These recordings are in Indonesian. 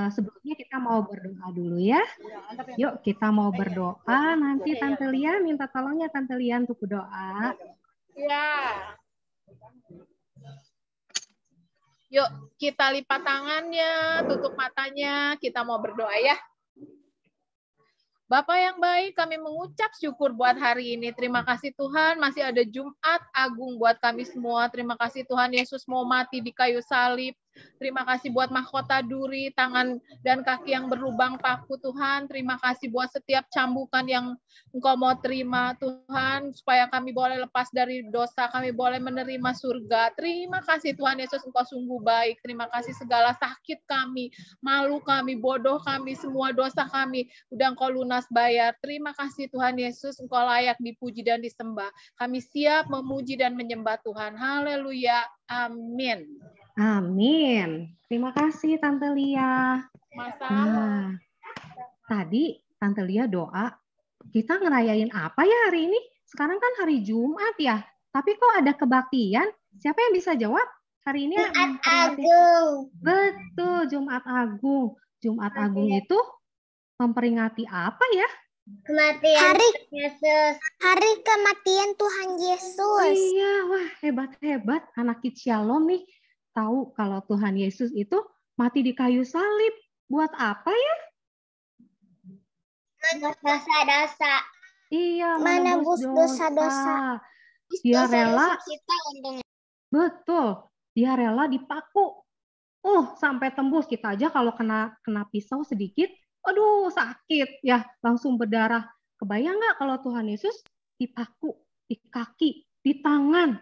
Sebelumnya kita mau berdoa dulu ya. Yuk kita mau berdoa. Nanti Tante Lia minta tolongnya Tante Lia untuk berdoa. Ya. Yuk kita lipat tangannya, tutup matanya. Kita mau berdoa ya. Bapak yang baik, kami mengucap syukur buat hari ini. Terima kasih Tuhan, masih ada Jumat Agung buat kami semua. Terima kasih Tuhan Yesus mau mati di kayu salib. Terima kasih buat mahkota duri, tangan dan kaki yang berlubang paku Tuhan. Terima kasih buat setiap cambukan yang Engkau mau terima Tuhan, supaya kami boleh lepas dari dosa, kami boleh menerima surga. Terima kasih Tuhan Yesus, Engkau sungguh baik. Terima kasih segala sakit kami, malu kami, bodoh kami, semua dosa kami, udah Engkau lunas bayar. Terima kasih Tuhan Yesus, Engkau layak dipuji dan disembah. Kami siap memuji dan menyembah Tuhan. Haleluya. Amin. Amin. Terima kasih Tante Lia. Masalah. Tadi Tante Lia doa, kita ngerayain apa ya hari ini? Sekarang kan hari Jumat ya. Tapi kok ada kebaktian? Siapa yang bisa jawab? Hari ini Jumat Agung. Betul, Jumat Agung. Jumat Agung itu memperingati apa ya? Kematian Yesus. Hari kematian Tuhan Yesus. Iya, wah hebat-hebat anak Kids Shalom nih. Tahu kalau Tuhan Yesus itu mati di kayu salib. Buat apa ya? Dosa-dosa. Iya, menebus dosa-dosa. Dia rela. Betul, dia rela dipaku. Sampai tembus. Kita aja kalau kena pisau sedikit, aduh sakit ya, langsung berdarah. Kebayang nggak kalau Tuhan Yesus dipaku di kaki, di tangan,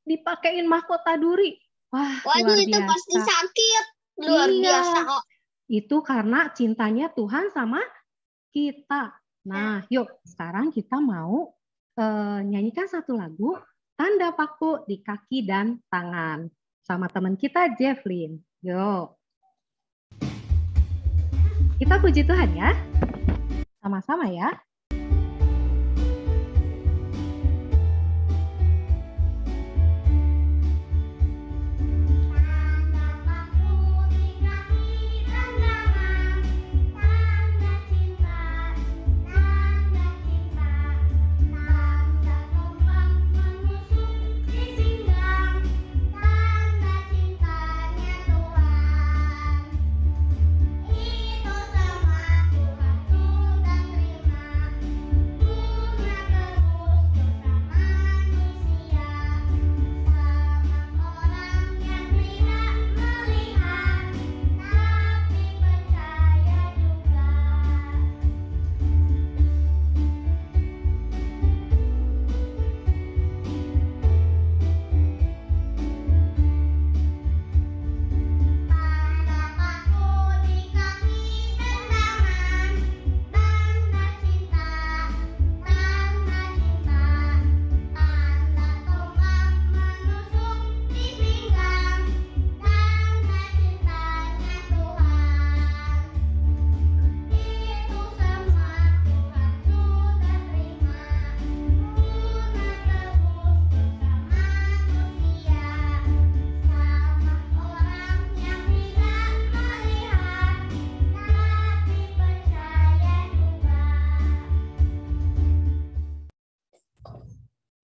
dipakein mahkota duri. Wah, waduh, luar itu biasa. pasti sakit. Luar biasa kok. Itu karena cintanya Tuhan sama kita. Nah, yuk sekarang kita mau nyanyikan satu lagu, Tanda Paku di Kaki dan Tangan. Sama teman kita, Jefflin. Yuk. Kita puji Tuhan ya. Sama-sama ya.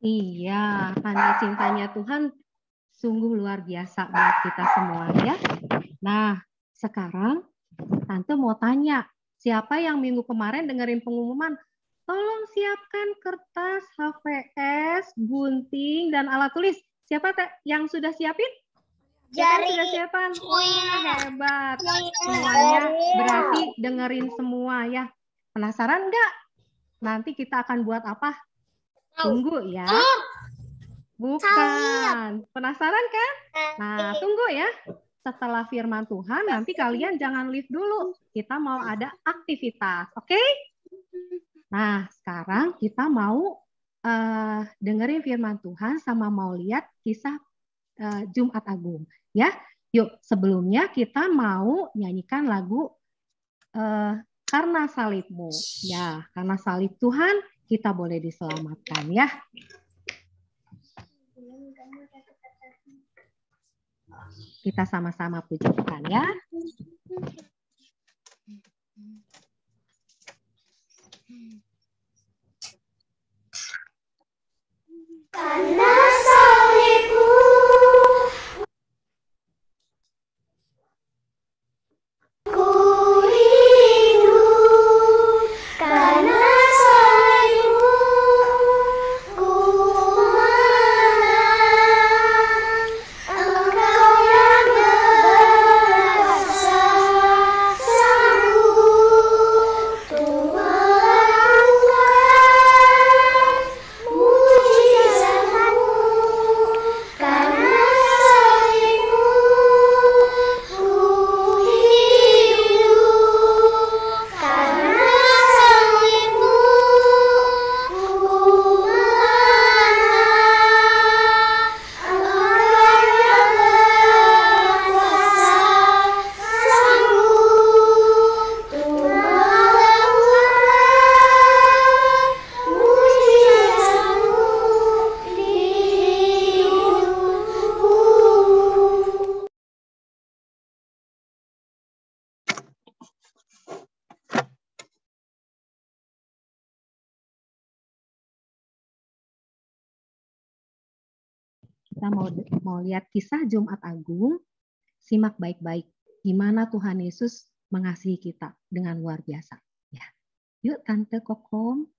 Iya, karena cintanya Tuhan sungguh luar biasa buat kita semua ya. Nah, sekarang Tante mau tanya, siapa yang minggu kemarin dengerin pengumuman? Tolong siapkan kertas, HVS, gunting, dan alat tulis. Siapa yang sudah siapin? Siapa yang sudah siapin? Wah, hebat. Semuanya berarti dengerin semua ya. Penasaran nggak? Nanti kita akan buat apa? Tunggu ya. Bukan. Penasaran kan? Nah, tunggu ya. Setelah firman Tuhan, nanti kalian jangan leave dulu. Kita mau ada aktivitas, oke? Nah, sekarang kita mau dengerin firman Tuhan sama mau lihat kisah Jumat Agung. Ya, yuk sebelumnya kita mau nyanyikan lagu Karena Salibmu. Ya, karena salib Tuhan, kita boleh diselamatkan ya. Kita sama-sama puji Tuhan ya. kita mau lihat kisah Jumat Agung, simak baik-baik gimana Tuhan Yesus mengasihi kita dengan luar biasa. Ya, yuk Tante Kokom.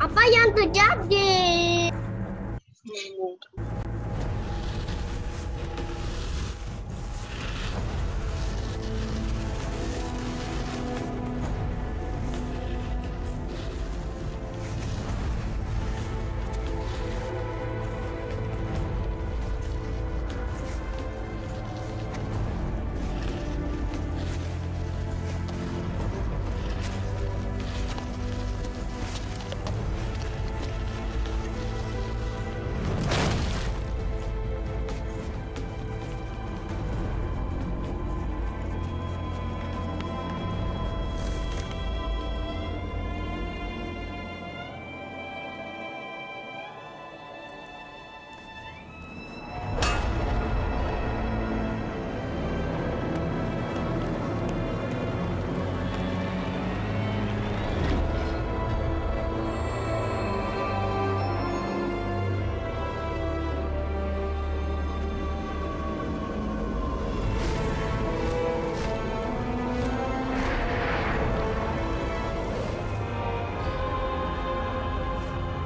Apa yang terjadi?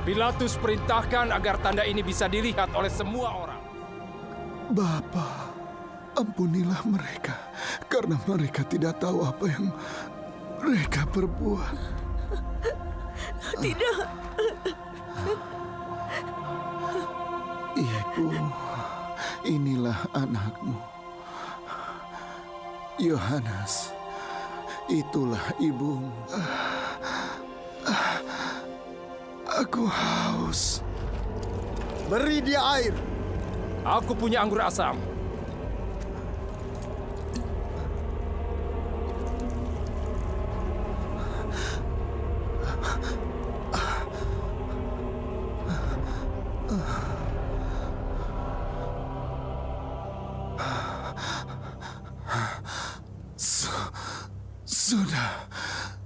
Pilatus perintahkan agar tanda ini bisa dilihat oleh semua orang. Bapa, ampunilah mereka, karena mereka tidak tahu apa yang mereka perbuat. Tidak. Ibu, inilah anakmu. Yohanes, itulah ibumu. Aku haus. Beri dia air. Aku punya anggur asam. Sudah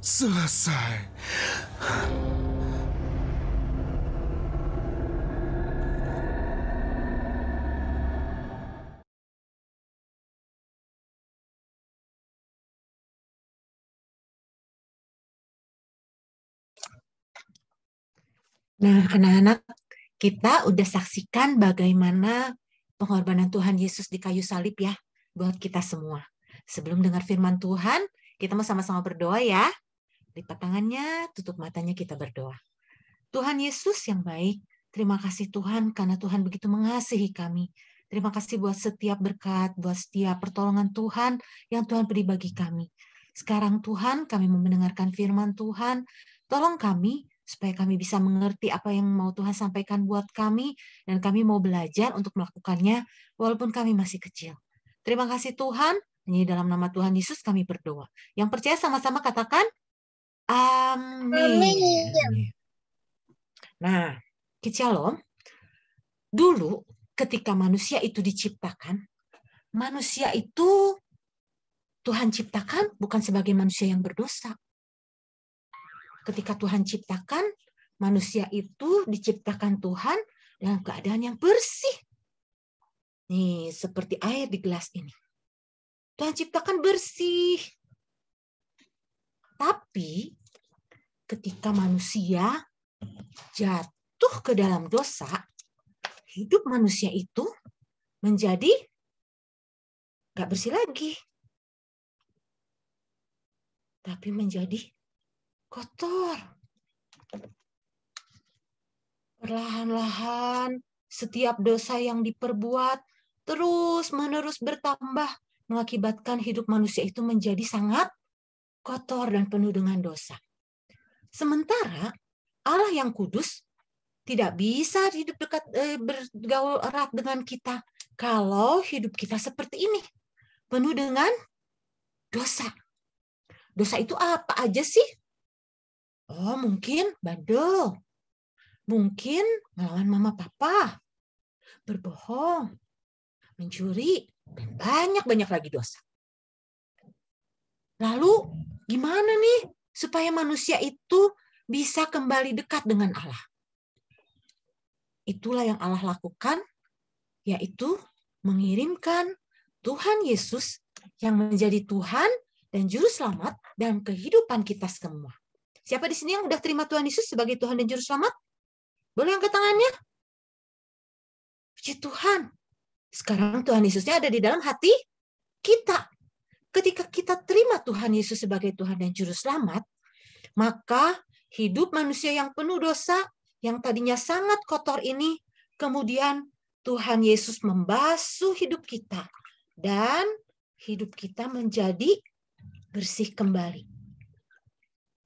selesai. Nah, anak-anak, kita udah saksikan bagaimana pengorbanan Tuhan Yesus di kayu salib ya, buat kita semua. Sebelum dengar firman Tuhan, kita mau sama-sama berdoa ya. Lipat tangannya, tutup matanya, kita berdoa. Tuhan Yesus yang baik, terima kasih Tuhan karena Tuhan begitu mengasihi kami. Terima kasih buat setiap berkat, buat setiap pertolongan Tuhan yang Tuhan beri bagi kami. Sekarang Tuhan, kami mau mendengarkan firman Tuhan. Tolong kami supaya kami bisa mengerti apa yang mau Tuhan sampaikan buat kami, dan kami mau belajar untuk melakukannya walaupun kami masih kecil. Terima kasih Tuhan, hanya dalam nama Tuhan Yesus kami berdoa. Yang percaya sama-sama katakan, amin. Nah, Shalom, dulu ketika manusia itu diciptakan, manusia itu Tuhan ciptakan bukan sebagai manusia yang berdosa. Ketika Tuhan ciptakan, manusia itu diciptakan Tuhan dalam keadaan yang bersih. Nih, seperti air di gelas ini. Tuhan ciptakan bersih. Tapi, ketika manusia jatuh ke dalam dosa, hidup manusia itu menjadi nggak bersih lagi. Tapi menjadi kotor. Perlahan-lahan setiap dosa yang diperbuat terus-menerus bertambah, mengakibatkan hidup manusia itu menjadi sangat kotor dan penuh dengan dosa. Sementara Allah yang kudus tidak bisa hidup dekat, bergaul erat dengan kita kalau hidup kita seperti ini, penuh dengan dosa. Dosa itu apa aja sih? Oh, mungkin bandel. Mungkin melawan mama papa. Berbohong. Mencuri. dan banyak-banyak lagi dosa. Lalu gimana nih supaya manusia itu bisa kembali dekat dengan Allah? Itulah yang Allah lakukan, yaitu mengirimkan Tuhan Yesus yang menjadi Tuhan dan Juru Selamat dalam kehidupan kita semua. Siapa di sini yang udah terima Tuhan Yesus sebagai Tuhan dan Juru Selamat? Boleh angkat tangannya? Puji Tuhan. Sekarang Tuhan Yesusnya ada di dalam hati kita. Ketika kita terima Tuhan Yesus sebagai Tuhan dan Juru Selamat, maka hidup manusia yang penuh dosa, yang tadinya sangat kotor ini, kemudian Tuhan Yesus membasuh hidup kita. Dan hidup kita menjadi bersih kembali.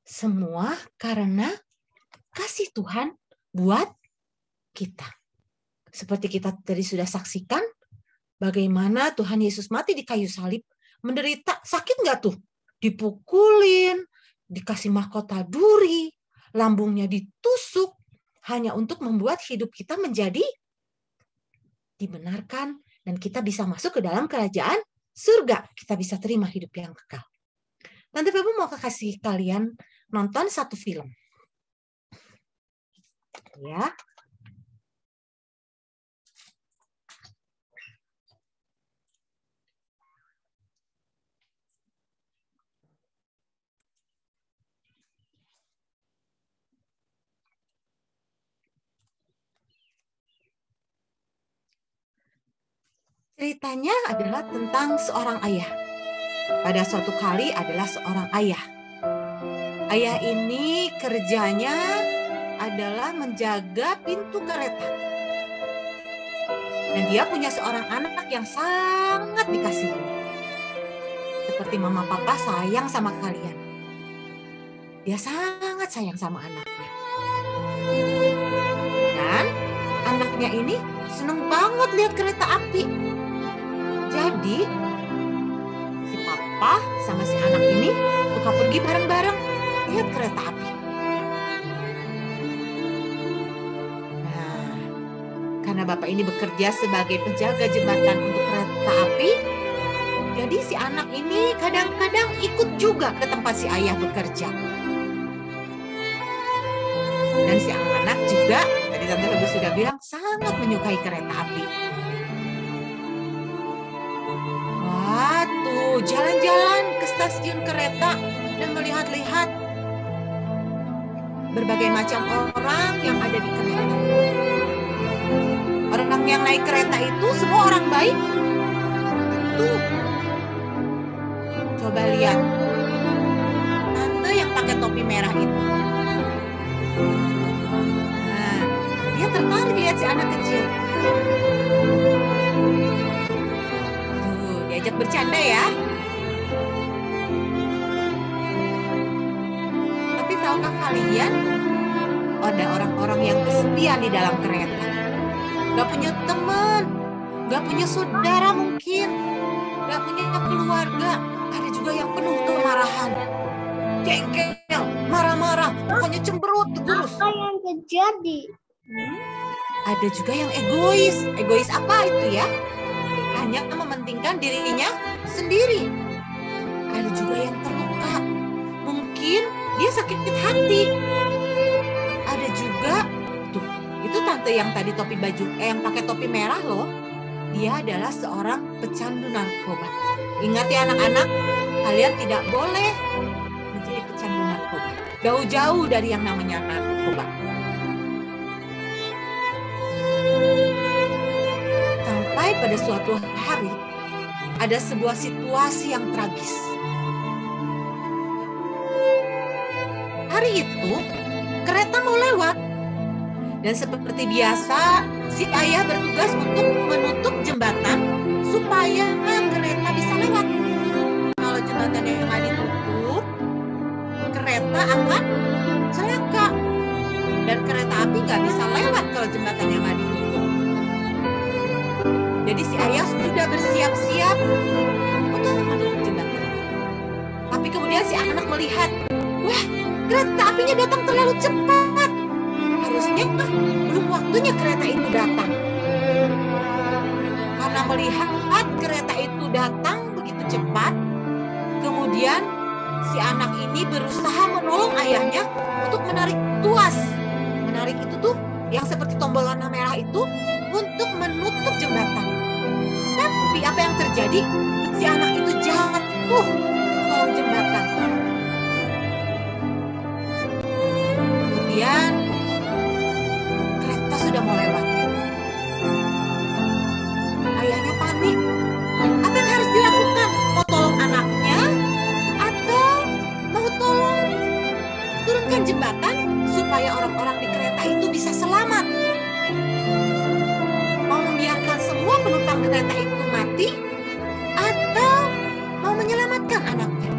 Semua karena kasih Tuhan buat kita. Seperti kita tadi sudah saksikan, bagaimana Tuhan Yesus mati di kayu salib, menderita, sakit nggak tuh? Dipukulin, dikasih mahkota duri, lambungnya ditusuk, hanya untuk membuat hidup kita menjadi dibenarkan, dan kita bisa masuk ke dalam kerajaan surga. Kita bisa terima hidup yang kekal. Tante Feby mau kasih kalian nonton satu film. Ya. Ceritanya adalah tentang seorang ayah. Pada suatu kali adalah seorang ayah. Ayah ini kerjanya adalah menjaga pintu kereta. Dan dia punya seorang anak yang sangat dikasihi. Seperti mama papa sayang sama kalian. Dia sangat sayang sama anaknya. Dan anaknya ini seneng banget lihat kereta api. Jadi, si papa sama si anak ini suka pergi bareng-bareng lihat kereta api. Nah, karena bapak ini bekerja sebagai penjaga jembatan untuk kereta api, jadi si anak ini kadang-kadang ikut juga ke tempat si ayah bekerja. Dan si anak juga, tadi Tante Feby sudah bilang, sangat menyukai kereta api. Tuh, jalan-jalan ke stasiun kereta dan melihat-lihat berbagai macam orang yang ada di kereta. Orang yang naik kereta itu semua orang baik. Tuh, coba lihat tante yang pakai topi merah itu. Nah, dia tertarik lihat si anak kecil. Diajak bercanda ya. Tapi tahukah kalian, ada orang-orang yang kesepian di dalam kereta. Gak punya teman, gak punya saudara mungkin, gak punya keluarga. Ada juga yang penuh kemarahan, jengkel, marah-marah, pokoknya cemberut, terus. Apa yang terjadi? Ada juga yang egois. Egois apa itu ya? Hanya mementingkan dirinya sendiri. Ada juga yang terluka. Mungkin dia sakit hati. Ada juga, tuh, itu tante yang tadi topi baju, yang pakai topi merah loh. Dia adalah seorang pecandu narkoba. Ingat ya anak-anak, kalian tidak boleh menjadi pecandu narkoba. Jauh-jauh dari yang namanya narkoba. Pada suatu hari ada sebuah situasi yang tragis. Hari itu kereta mau lewat dan seperti biasa si ayah bertugas untuk menutup jembatan supaya kereta bisa lewat. Kalau jembatannya nggak ditutup, kereta akan celaka dan kereta api nggak bisa lewat kalau jembatannya nggak ditutup. Jadi si ayah sudah bersiap-siap untuk menutup jembatan. Tapi kemudian si anak melihat, wah, kereta apinya datang terlalu cepat. Harusnya belum waktunya kereta itu datang. Karena karena melihat kereta itu datang begitu cepat, kemudian si anak ini berusaha menolong ayahnya untuk menarik tuas. Menarik itu tuh yang seperti tombol warna merah itu untuk menutup jembatan. Tapi apa yang terjadi? Si anak itu jatuh ke kolong jembatan. Kemudian kereta sudah mau lewat. Ayahnya panik. Apa yang harus dilakukan? Mau tolong anaknya atau mau tolong turunkan jembatan supaya orang-orang di kereta itu bisa selamat? Mau membiarkan semua penumpang kereta itu mati atau mau menyelamatkan anaknya?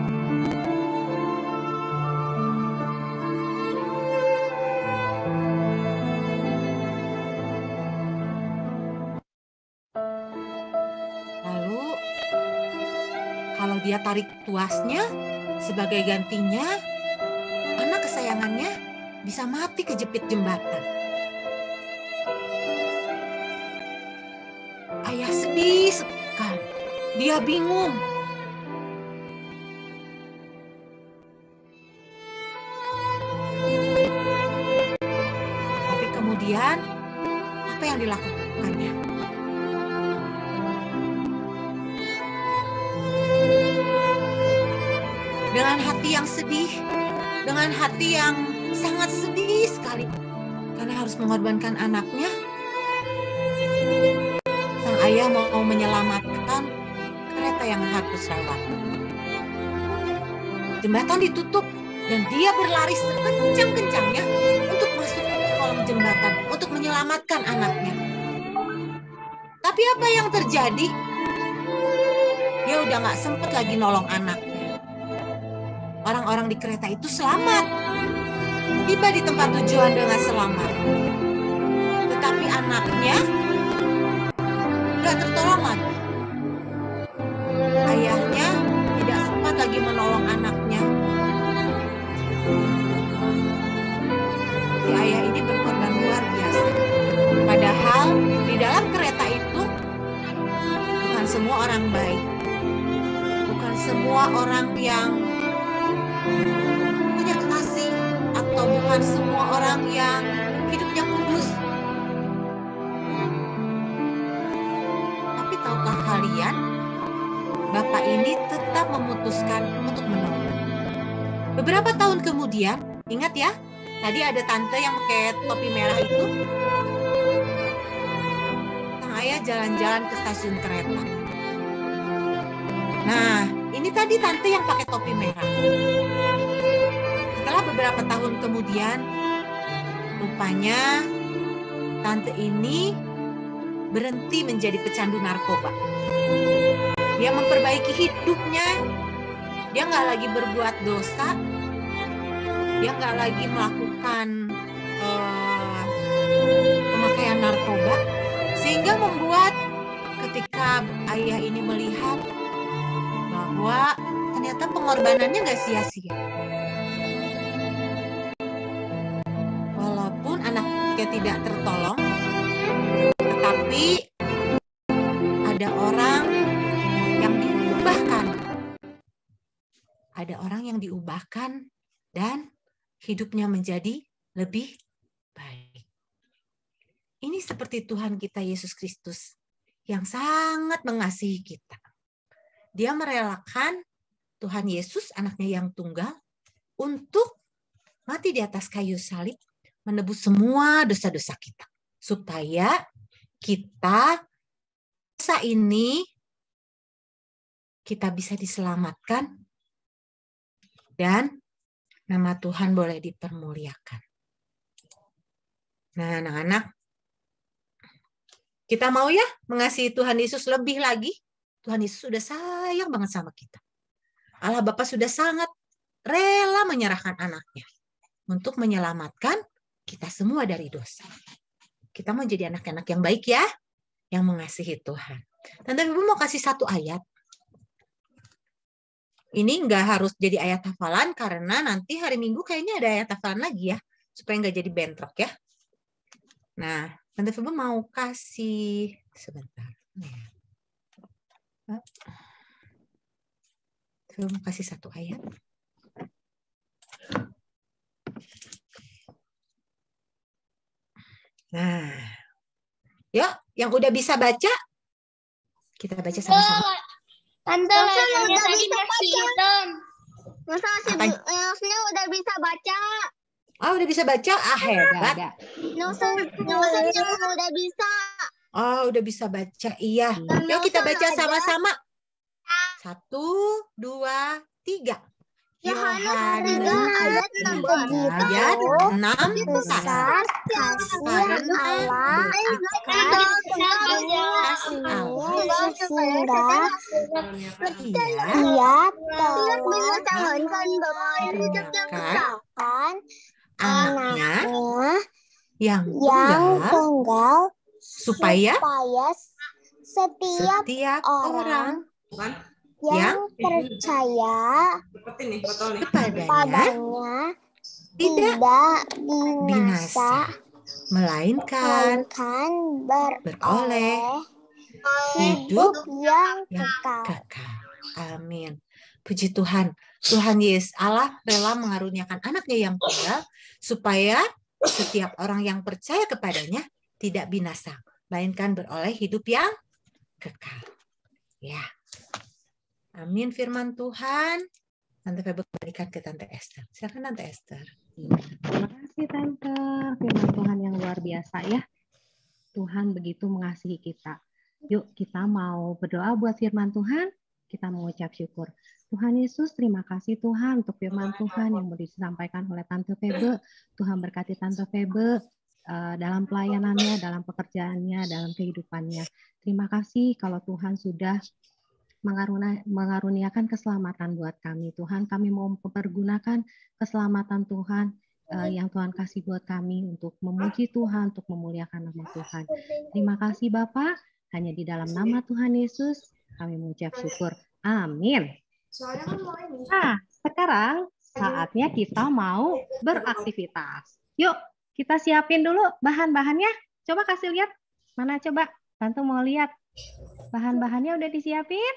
Lalu kalau dia tarik tuasnya sebagai gantinya, anak kesayangannya bisa mati kejepit jembatan. Ayah sedih sekali. Dia bingung. Tapi kemudian, apa yang dilakukannya? Dengan hati yang sedih, dengan hati yang sangat sedih sekali, karena harus mengorbankan anaknya, sang ayah mau menyelamatkan kereta yang harus lewat. Jembatan ditutup dan dia berlari sekencang-kencangnya untuk masuk ke kolong jembatan, untuk menyelamatkan anaknya. Tapi apa yang terjadi? Dia udah gak sempet lagi nolong anaknya. Orang-orang di kereta itu selamat. Tiba di tempat tujuan dengan selamat. Tetapi anaknya gak tertolong lagi. Ayahnya tidak sempat lagi menolong anaknya. Si ayah ini berkorban luar biasa. Padahal di dalam kereta itu bukan semua orang baik. Bukan semua orang yang punya kasih, atau bukan semua orang yang hidupnya kudus. Tapi tahukah kalian, Bapak ini tetap memutuskan untuk menolong. Beberapa tahun kemudian, ingat ya, tadi ada tante yang pakai topi merah itu. Sang ayah jalan-jalan ke stasiun kereta. Nah, ini tadi tante yang pakai topi merah. Setelah beberapa tahun kemudian, rupanya tante ini berhenti menjadi pecandu narkoba. Dia memperbaiki hidupnya. Dia nggak lagi berbuat dosa. Dia nggak lagi melakukan pemakaian narkoba. Sehingga membuat ketika ayah ini melihat bahwa ternyata pengorbanannya nggak sia-sia. Walaupun anaknya tidak tertolong, tetapi ada orang yang diubahkan. Ada orang yang diubahkan dan hidupnya menjadi lebih baik. Ini seperti Tuhan kita Yesus Kristus yang sangat mengasihi kita. Dia merelakan Tuhan Yesus, anaknya yang tunggal, untuk mati di atas kayu salib, menebus semua dosa-dosa kita. Supaya kita, dosa ini, kita bisa diselamatkan, dan nama Tuhan boleh dipermuliakan. Nah, anak-anak, kita mau ya mengasihi Tuhan Yesus lebih lagi. Tuhan Yesus sudah sayang banget sama kita. Allah Bapa sudah sangat rela menyerahkan anaknya untuk menyelamatkan kita semua dari dosa. Kita mau jadi anak-anak yang baik ya, yang mengasihi Tuhan. Tante Ibu mau kasih satu ayat. Ini nggak harus jadi ayat hafalan karena nanti hari Minggu kayaknya ada ayat hafalan lagi ya, supaya nggak jadi bentrok ya. Nah, Tante Ibu mau kasih sebentar. Saya mau kasih satu ayat. Nah, yuk, yang udah bisa baca, kita baca sama-sama. Tante udah bisa baca. Nosnya udah bisa baca. Oh, udah bisa baca? Ah, hebat. Nosnya udah bisa. Oh, udah bisa baca. Iya. Yuk kita baca sama-sama. 1, 2, 3. Yohanes ayat 6 besar kasih Allah sehingga Ia telah mengucapkan anaknya yang tunggal supaya setiap orang yang percaya kepadanya tidak binasa, melainkan beroleh hidup yang kekal. Amin. Puji Tuhan. Tuhan Yesus Allah rela mengaruniakan anaknya yang tunggal supaya setiap orang yang percaya kepadanya tidak binasa, melainkan beroleh hidup yang kekal. Ya. Amin firman Tuhan. Tante Febe kembalikan ke Tante Esther. Silakan Tante Esther. Terima kasih Tante. Firman Tuhan yang luar biasa ya. Tuhan begitu mengasihi kita. Yuk kita mau berdoa buat firman Tuhan. Kita mengucap syukur. Tuhan Yesus, terima kasih Tuhan untuk firman Tuhan yang boleh disampaikan oleh Tante Febe. Tuhan berkati Tante Febe dalam pelayanannya, dalam pekerjaannya, dalam kehidupannya. Terima kasih kalau Tuhan sudah mengaruniakan keselamatan buat kami. Tuhan, kami mau mempergunakan keselamatan Tuhan yang Tuhan kasih buat kami untuk memuji Tuhan, untuk memuliakan nama Tuhan. Terima kasih Bapak, hanya di dalam nama Tuhan Yesus kami mengucap syukur. Amin. Nah, sekarang saatnya kita mau beraktivitas. Yuk, kita siapin dulu bahan-bahannya. Coba kasih lihat. Mana coba? Tante mau lihat. Bahan-bahannya udah disiapin?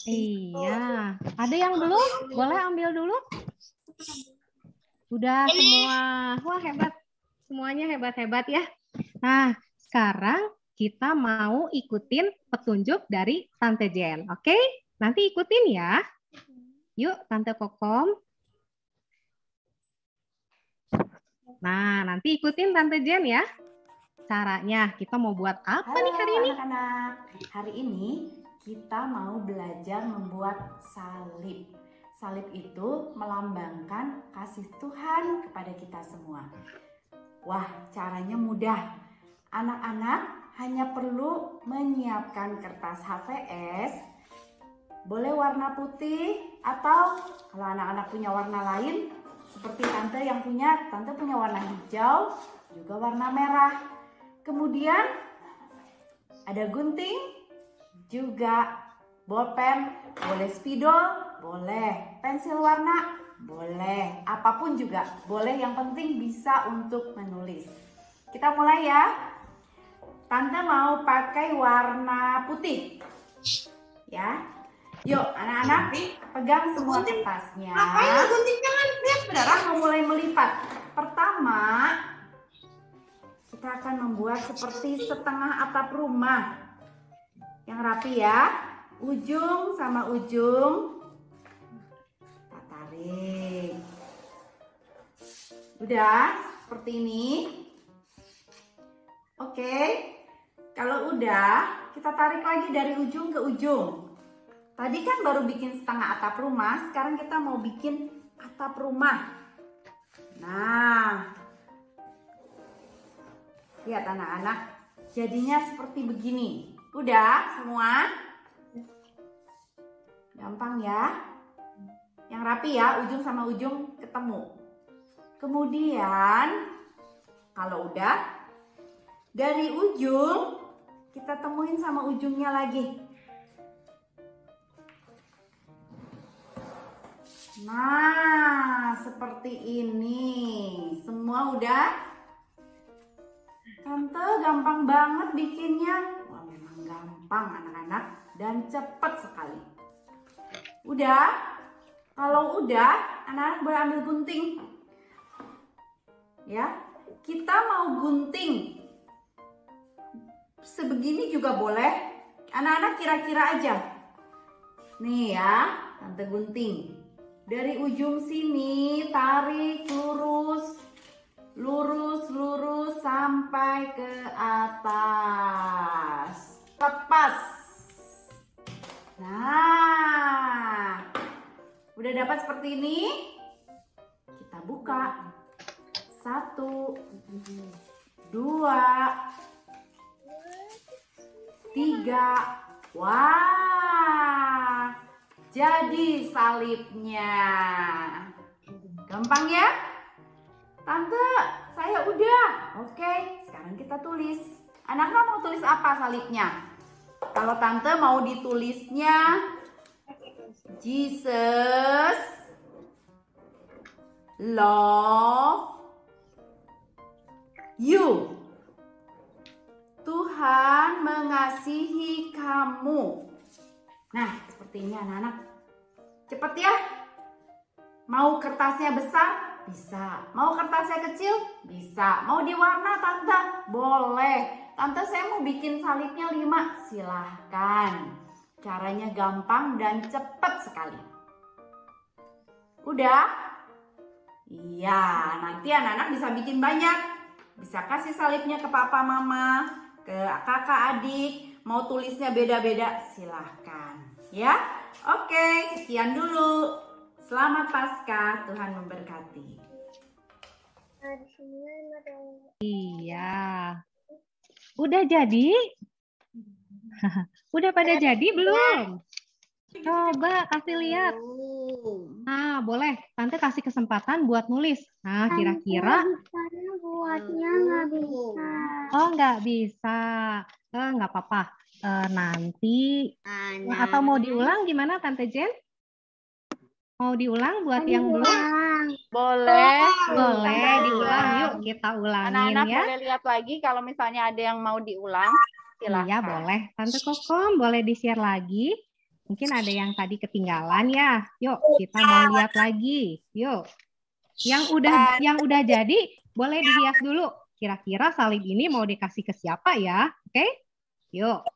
Iya. Ada yang belum? Boleh ambil dulu? Udah semua. Wah, hebat. Semuanya hebat-hebat ya. Nah, sekarang kita mau ikutin petunjuk dari Tante Jen. Oke? Nanti ikutin ya. Yuk, Tante Kokom. Nah, nanti ikutin Tante Jen ya. Caranya, kita mau buat apa nih hari ini? Anak-anak, hari ini kita mau belajar membuat salib. Salib itu melambangkan kasih Tuhan kepada kita semua. Wah, caranya mudah. Anak-anak hanya perlu menyiapkan kertas HVS, boleh warna putih atau kalau anak-anak punya warna lain, seperti Tante yang Tante punya warna hijau, juga warna merah. Kemudian ada gunting, juga bolpen, boleh spidol, boleh pensil warna, boleh apapun juga, boleh, yang penting bisa untuk menulis. Kita mulai ya. Tante mau pakai warna putih. Ya. Yuk anak-anak pegang semua kertasnya. Kita mau mulai melipat. Pertama, kita akan membuat seperti setengah atap rumah yang rapi ya. Ujung sama ujung kita tarik. Udah seperti ini. Oke, kalau udah kita tarik lagi dari ujung ke ujung. Tadi kan baru bikin setengah atap rumah, sekarang kita mau bikin atap rumah. Nah, lihat anak-anak, jadinya seperti begini. Udah semua? Gampang ya? Yang rapi ya, ujung sama ujung ketemu. Kemudian, kalau udah, dari ujung kita temuin sama ujungnya lagi. Nah, seperti ini. Semua udah? Tante gampang banget bikinnya. Wah, memang gampang anak-anak. dan cepat sekali. Udah? Kalau udah, anak-anak boleh ambil gunting. Ya, kita mau gunting. Sebegini juga boleh. Anak-anak kira-kira aja. Nih ya, Tante gunting. Dari ujung sini tarik lurus. Lurus sampai ke atas. Lepas. Nah, udah dapat seperti ini. Kita buka. 1, 2, 3. Wah, jadi salibnya. Gampang ya? Tante, saya udah. Oke, sekarang kita tulis. Anak-anak mau tulis apa salibnya? Kalau Tante mau ditulisnya Jesus love you. Tuhan mengasihi kamu. Nah, seperti ini anak-anak. Cepet ya. Mau kertasnya besar? Bisa. Mau kertasnya kecil? Bisa. Mau diwarna Tante? Boleh. Tante saya mau bikin salibnya 5. Silahkan. Caranya gampang dan cepat sekali. Udah? Iya, nanti anak-anak bisa bikin banyak. Bisa kasih salibnya ke papa mama, ke kakak adik. Mau tulisnya beda-beda? Silahkan. Ya? Oke, sekian dulu. Selamat Paskah, Tuhan memberkati. Iya. Udah jadi? Udah pada jadi belum? Coba kasih lihat. Nah, boleh. Tante kasih kesempatan buat nulis. Nah, kira-kira. Buatnya nggak bisa. Oh, nggak bisa. Nggak apa-apa. Nanti. Atau mau diulang gimana Tante Jen? Mau diulang buat yang belum? Boleh. Boleh diulang. Yuk kita ulangin Anak-anak ya. boleh lihat lagi kalau misalnya ada yang mau diulang. Silahkan. Iya boleh. Tante Kokom boleh di-share lagi. Mungkin ada yang tadi ketinggalan ya. Yuk kita mau lihat lagi. Yuk. Yang udah jadi boleh dihias dulu. Kira-kira salib ini mau dikasih ke siapa ya? Oke? Yuk.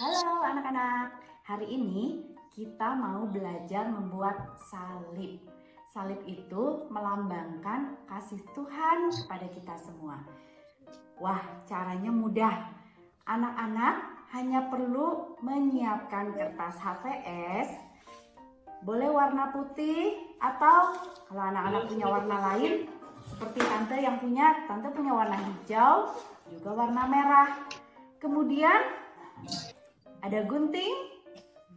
Halo anak-anak, hari ini kita mau belajar membuat salib. Salib itu melambangkan kasih Tuhan kepada kita semua. Wah, caranya mudah. Anak-anak hanya perlu menyiapkan kertas HVS, boleh warna putih atau kalau anak-anak punya warna lain, seperti Tante yang punya, Tante punya warna hijau, juga warna merah. Kemudian ada gunting,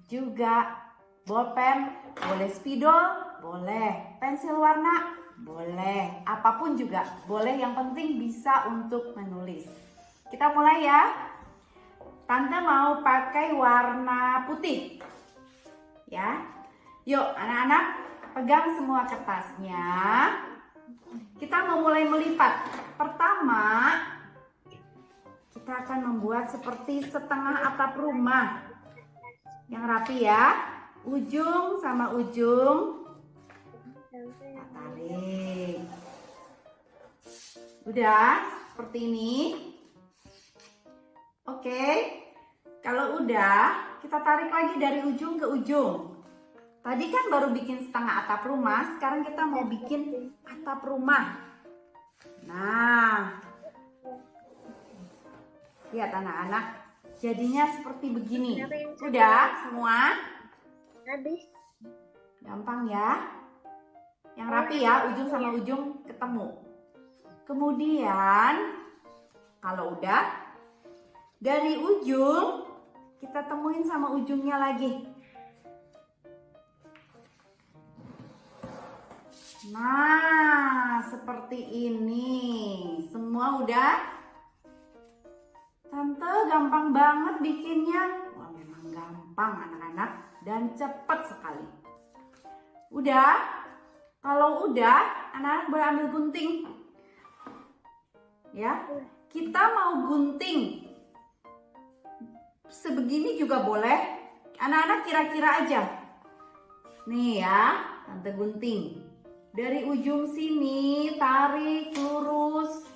juga bolpen, boleh spidol, boleh pensil warna, boleh apapun juga, boleh, yang penting bisa untuk menulis. Kita mulai ya. Tante mau pakai warna putih. Ya. Yuk anak-anak, pegang semua kertasnya. Kita mau mulai melipat. Pertama, kita akan membuat seperti setengah atap rumah yang rapi ya. Ujung sama ujung kita tarik. Udah seperti ini. Oke, kalau udah kita tarik lagi dari ujung ke ujung. Tadi kan baru bikin setengah atap rumah, sekarang kita mau bikin atap rumah. Nah, lihat anak-anak, jadinya seperti begini. Udah semua? Habis. Gampang ya. Yang rapi ya, ujung sama ujung ketemu. Kemudian, kalau udah, dari ujung kita temuin sama ujungnya lagi. Nah, seperti ini. Semua udah? Tante gampang banget bikinnya. Wah, memang gampang anak-anak dan cepat sekali. Udah? Kalau udah, anak-anak boleh ambil gunting. Ya, kita mau gunting. Sebegini juga boleh. Anak-anak kira-kira aja. Nih ya, Tante gunting. Dari ujung sini tarik lurus.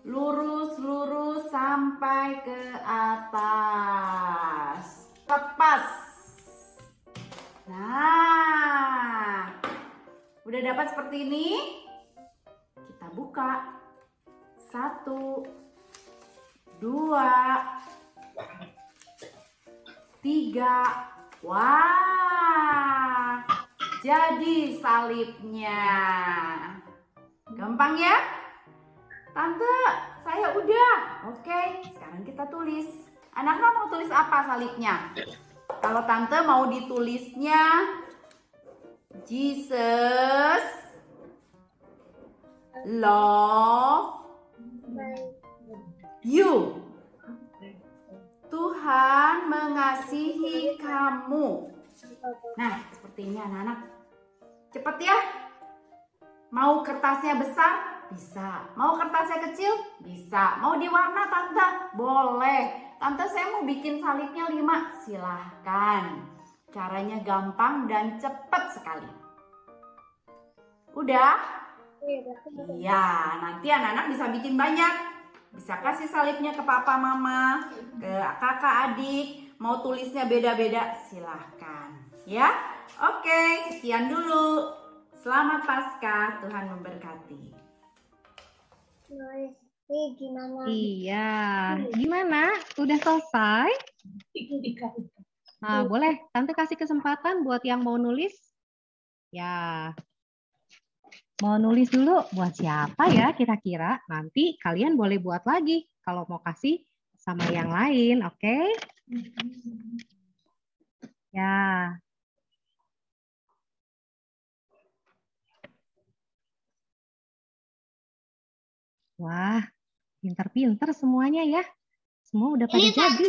Lurus sampai ke atas. Lepas. Nah, udah dapat seperti ini. Kita buka. 1, 2, 3. Wah, jadi salibnya. Gampang ya? Tante, saya udah. Oke, sekarang kita tulis. Anak-anak mau tulis apa salibnya? Kalau Tante mau ditulisnya Jesus love you. Tuhan mengasihi kamu. Nah, seperti ini anak-anak. Cepet ya. Mau kertasnya besar? Bisa. Mau kertasnya kecil? Bisa. Mau diwarna Tante? Boleh. Tante, saya mau bikin salibnya 5. Silahkan. Caranya gampang dan cepat sekali. Udah? Iya, nanti anak-anak bisa bikin banyak. Bisa kasih salibnya ke papa mama, ke kakak adik. Mau tulisnya beda-beda, silahkan. Ya? Oke, sekian dulu. Selamat Paskah, Tuhan memberkati. Gimana? Iya, gimana? Udah selesai? Nah, boleh Tante kasih kesempatan buat yang mau nulis? Ya, mau nulis dulu buat siapa ya kira-kira? Nanti kalian boleh buat lagi kalau mau kasih sama yang lain, oke? Ya. Wah, pinter-pinter semuanya ya. Semua udah pada jadi.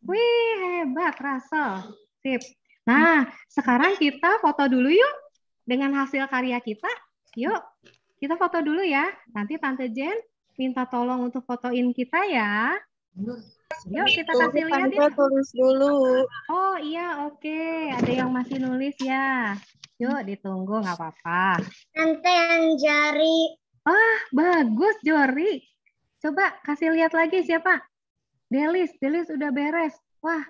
Wih, hebat Russell. Sip. Nah, sekarang kita foto dulu yuk dengan hasil karya kita. Yuk, kita foto dulu ya. Nanti Tante Jen minta tolong untuk fotoin kita ya. Yuk, kita kasih lihat ya. Tulis dulu. Oh iya, oke. Ada yang masih nulis ya. Yuk, ditunggu, nggak apa-apa. Tante yang jari. Wah, bagus Jori. Coba kasih lihat lagi siapa? Delis udah beres. Wah,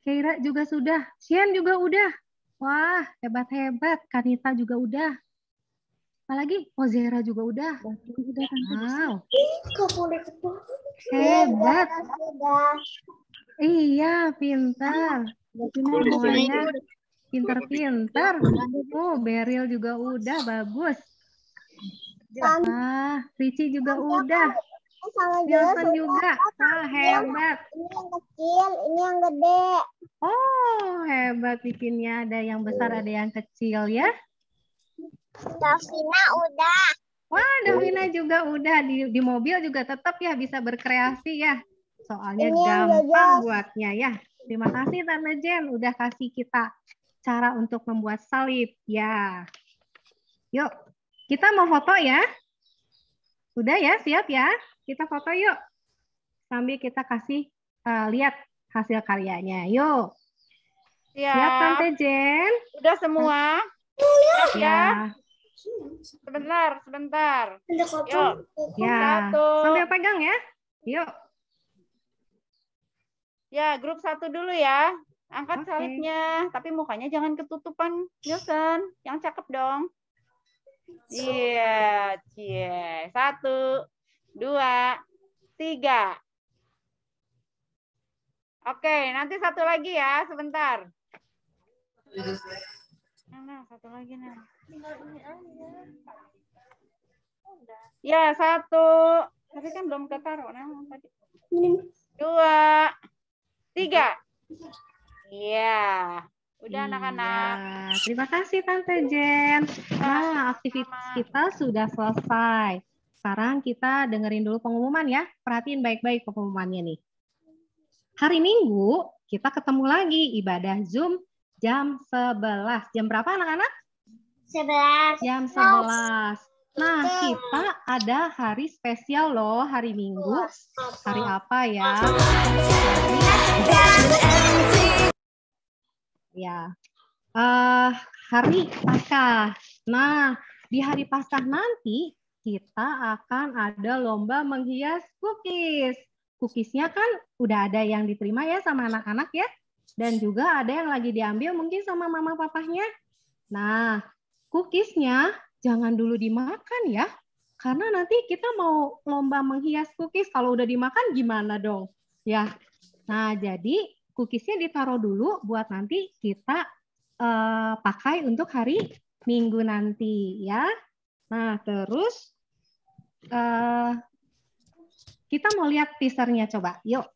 Keira juga sudah. Sian juga udah. Wah, hebat-hebat. Kanita juga udah. Apalagi? Oh, Zera juga udah. Wow. Hebat. Iya, pintar. Semuanya pintar-pintar. Oh, Beryl juga udah. Bagus. Ah, Ricci juga udah. Wilson juga. Wah, hebat. Ini yang kecil, ini yang gede. Oh, hebat bikinnya. Ada yang besar, ada yang kecil ya. Davina udah. Wah, Davina juga udah. Di mobil juga tetap ya bisa berkreasi ya. Soalnya Ini yang gampang gagas. buatnya ya. Terima kasih Tante Jen udah kasih kita cara untuk membuat salib. Ya. Yuk, kita mau foto ya. Udah ya, siap ya? Kita foto yuk. Sambil kita kasih lihat hasil karyanya. Yuk. Siap Tante Jen? Udah semua? Ya. Sebentar. Yuk. Ya. Satu. Sambil pegang ya. Yuk. Ya, grup 1 dulu ya. Angkat Oke. salibnya, tapi mukanya jangan ketutupan, Wilson. Yang cakep dong. Iya, cie. 1, 2, 3. Oke, nanti satu lagi ya, sebentar. Nah, satu lagi nih. Ya, 1. Tapi kan belum ketaruh. Nah, tadi. 2, 3. Iya. Udah anak-anak. Iya, terima kasih Tante Jen. Nah, aktivitas kita sudah selesai. Sekarang kita dengerin dulu pengumuman ya. Perhatiin baik-baik pengumumannya nih. Hari Minggu kita ketemu lagi ibadah Zoom Jam 11. Jam berapa anak-anak? 11. Jam 11. Nah, kita ada hari spesial loh, hari Minggu. Hari apa ya? Ya, hari Paskah. Nah, di hari Paskah nanti kita akan ada lomba menghias cookies. Cookiesnya kan udah ada yang diterima ya sama anak-anak ya. Dan juga ada yang lagi diambil mungkin sama mama papahnya. Nah, cookiesnya jangan dulu dimakan ya. Karena nanti kita mau lomba menghias cookies. Kalau udah dimakan gimana dong? Ya. Nah, jadi cookiesnya ditaruh dulu buat nanti kita pakai untuk hari Minggu nanti ya. Nah, terus kita mau lihat teasernya coba. Yuk.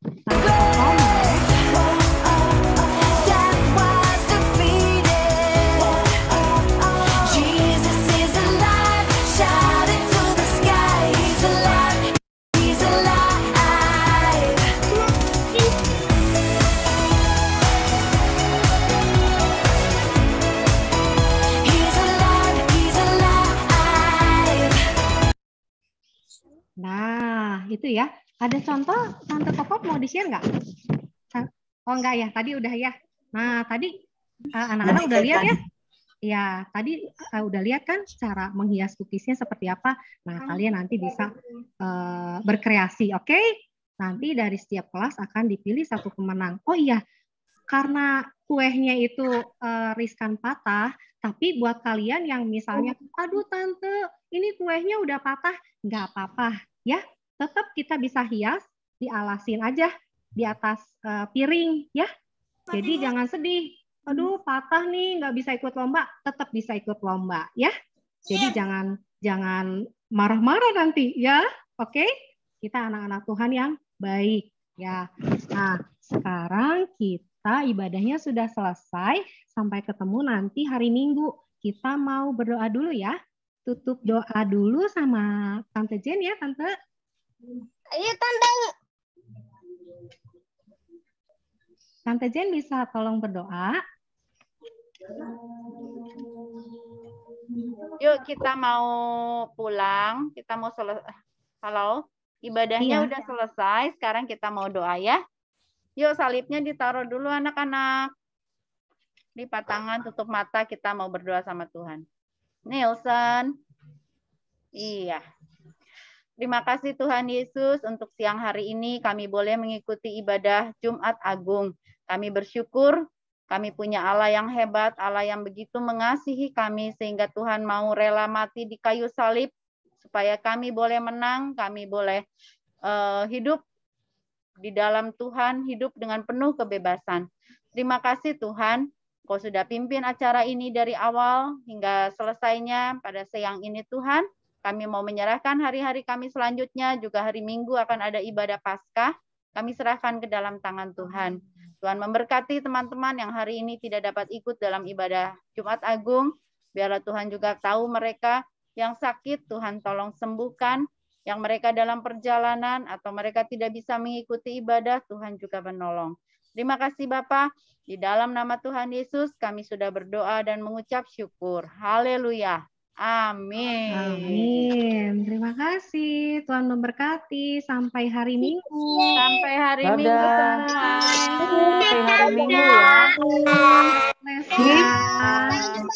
Nah, itu ya. Ada contoh, Tante Popop mau di-share nggak? Oh, enggak ya, tadi udah ya. Nah, tadi anak-anak udah lihat ya? Ya, tadi udah lihat kan cara menghias cookiesnya seperti apa. Nah, kalian nanti bisa berkreasi, oke? Nanti dari setiap kelas akan dipilih satu pemenang. Oh iya, karena kuehnya itu riskan patah, tapi buat kalian yang misalnya, aduh Tante, ini kuehnya udah patah, nggak apa-apa ya, tetap kita bisa hias, dialasin aja di atas piring ya. Jadi jangan sedih, aduh patah nih, nggak bisa ikut lomba, tetap bisa ikut lomba ya. Jadi jangan marah-marah nanti ya, oke? Kita anak-anak Tuhan yang baik ya. Nah, sekarang kita ibadahnya sudah selesai, sampai ketemu nanti hari Minggu. Kita mau berdoa dulu ya. Tutup doa dulu sama Tante Jen ya, Tante. Ayo Tante. Tante Jen bisa tolong berdoa? Yuk kita mau pulang, kita mau selesai. Halo, ibadahnya udah selesai, sekarang kita mau doa ya. Yuk salibnya ditaruh dulu anak-anak. Lipat tangan, tutup mata, kita mau berdoa sama Tuhan. Nielsen. Iya. Terima kasih Tuhan Yesus untuk siang hari ini kami boleh mengikuti ibadah Jumat Agung. Kami bersyukur kami punya Allah yang hebat, Allah yang begitu mengasihi kami sehingga Tuhan mau rela mati di kayu salib supaya kami boleh menang, kami boleh hidup di dalam Tuhan, hidup dengan penuh kebebasan. Terima kasih Tuhan. Kau sudah pimpin acara ini dari awal hingga selesainya pada siang ini Tuhan. Kami mau menyerahkan hari-hari kami selanjutnya, juga hari Minggu akan ada ibadah Paskah. Kami serahkan ke dalam tangan Tuhan. Tuhan memberkati teman-teman yang hari ini tidak dapat ikut dalam ibadah Jumat Agung. Biarlah Tuhan juga tahu mereka yang sakit, Tuhan tolong sembuhkan. Yang mereka dalam perjalanan atau mereka tidak bisa mengikuti ibadah, Tuhan juga menolong. Terima kasih Bapa. Di dalam nama Tuhan Yesus kami sudah berdoa dan mengucap syukur. Haleluya. Amin. Amin. Terima kasih. Tuhan memberkati. Sampai hari Minggu. Sampai hari Minggu semua. Sampai hari Minggu ya.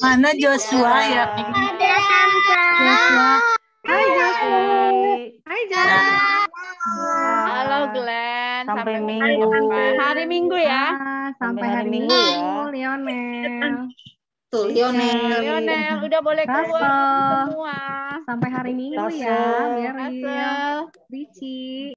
Mana Joshua ya? Ada Tante. Joshua. Hai Joshua. Hai Joshua. Halo Glenn. Sampai Minggu. Hari Minggu ya. Sampai hari Minggu ya. Lionel. Tuh, Lionel. Udah boleh keluar semua. Sampai hari Minggu ya, Beryl, Ricci.